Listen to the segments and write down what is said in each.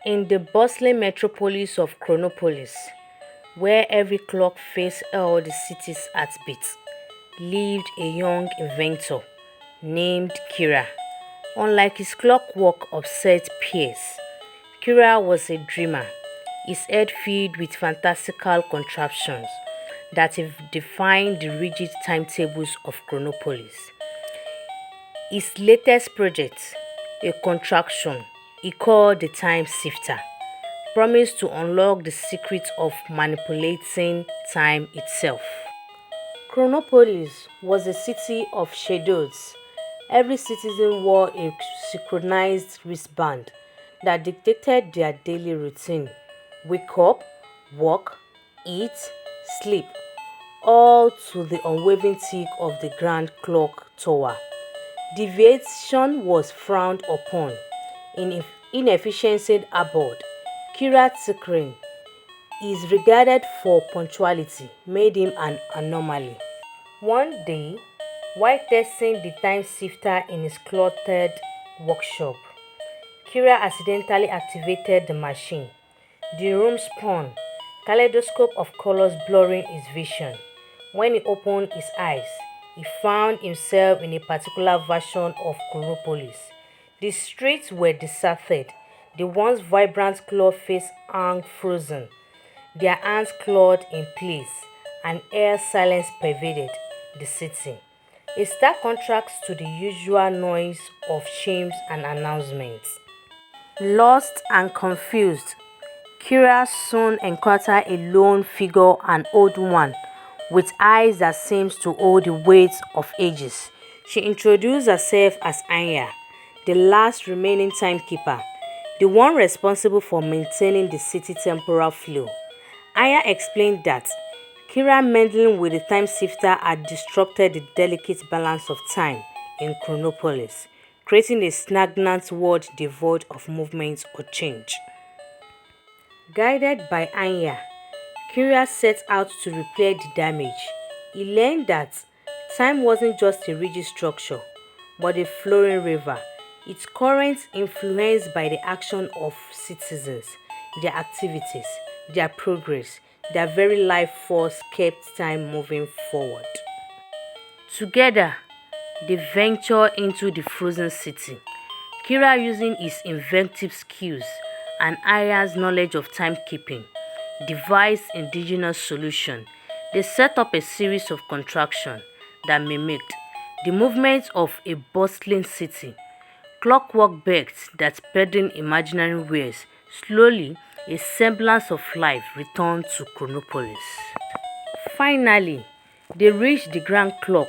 In the bustling metropolis of Chronopolis, where every clock face held the city's heartbeat, lived a young inventor named Kira. Unlike his clockwork-obsessed peers, Kira was a dreamer, his head filled with fantastical contraptions that defined the rigid timetables of Chronopolis. His latest project, a contraction he called the Time Sifter, promised to unlock the secret of manipulating time itself. Chronopolis was a city of shadows. Every citizen wore a synchronized wristband that dictated their daily routine: wake up, work, eat, sleep, all to the unwavering tick of the grand clock tower. Deviation was frowned upon. Inefficiency abhorred. Kira tinkering is regarded for punctuality made him an anomaly. One day, while testing the time shifter in his cluttered workshop, Kira accidentally activated the machine. The room spun, kaleidoscope of colors blurring his vision. When he opened his eyes, he found himself in a particular version of Chronopolis. The streets were deserted, the once vibrant claw face hung frozen, their hands clawed in place, and air silence pervaded the city. A stark contrast to the usual noise of chimes and announcements. Lost and confused, Kira soon encountered a lone figure, an old one, with eyes that seemed to hold the weight of ages. She introduced herself as Anya, the last remaining timekeeper, the one responsible for maintaining the city temporal flow. Anya explained that Kira meddling with the time shifter had disrupted the delicate balance of time in Chronopolis, creating a stagnant world devoid of movement or change. Guided by Anya, Kira set out to repair the damage. He learned that time wasn't just a rigid structure, but a flowing river, its currents influenced by the action of citizens, their activities, their progress, their very life force kept time moving forward. Together, they venture into the frozen city. Kira, using his inventive skills and Aya's knowledge of timekeeping, devised indigenous solution. They set up a series of contractions that mimicked the movements of a bustling city. Clockwork begged that peddling imaginary wares. Slowly, a semblance of life returned to Chronopolis. Finally, they reached the grand clock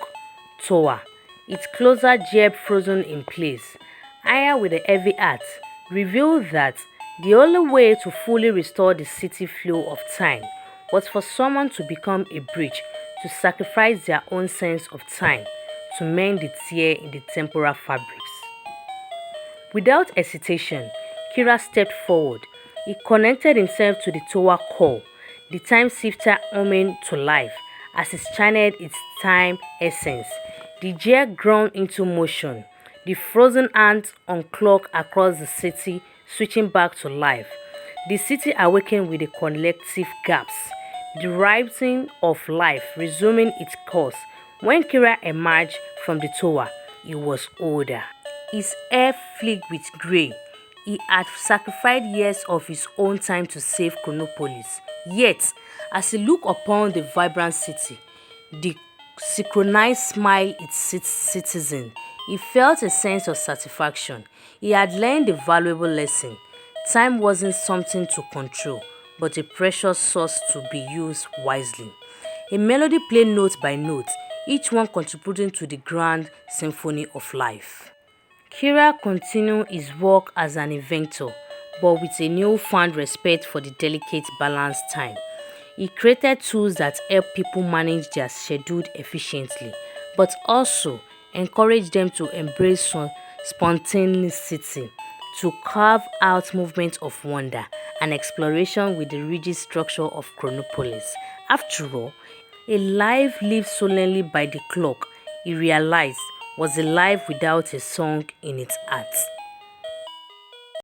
tower, its closer jib frozen in place. Aya, with a heavy heart, revealed that the only way to fully restore the city flow of time was for someone to become a bridge, to sacrifice their own sense of time, to mend the tear in the temporal fabrics. Without hesitation, Kira stepped forward. He connected himself to the tower core, the time shifter humming to life as it channeled its time essence. The gear ground into motion, the frozen hands unclocked across the city, switching back to life. The city awakened with the collective gasp, the rhythm of life resuming its course. When Kira emerged from the tower, he was older. His hair flecked with grey. He had sacrificed years of his own time to save Chronopolis. Yet, as he looked upon the vibrant city, the synchronized smile its citizens, he felt a sense of satisfaction. He had learned a valuable lesson. Time wasn't something to control, but a precious source to be used wisely. A melody played note by note, each one contributing to the grand symphony of life. Kira continued his work as an inventor, but with a newfound respect for the delicate balanced time. He created tools that help people manage their schedule efficiently, but also encourage them to embrace spontaneity, to carve out movements of wonder and exploration with the rigid structure of Chronopolis. After all, a life lived solemnly by the clock, he realized, was a life without a song in its heart.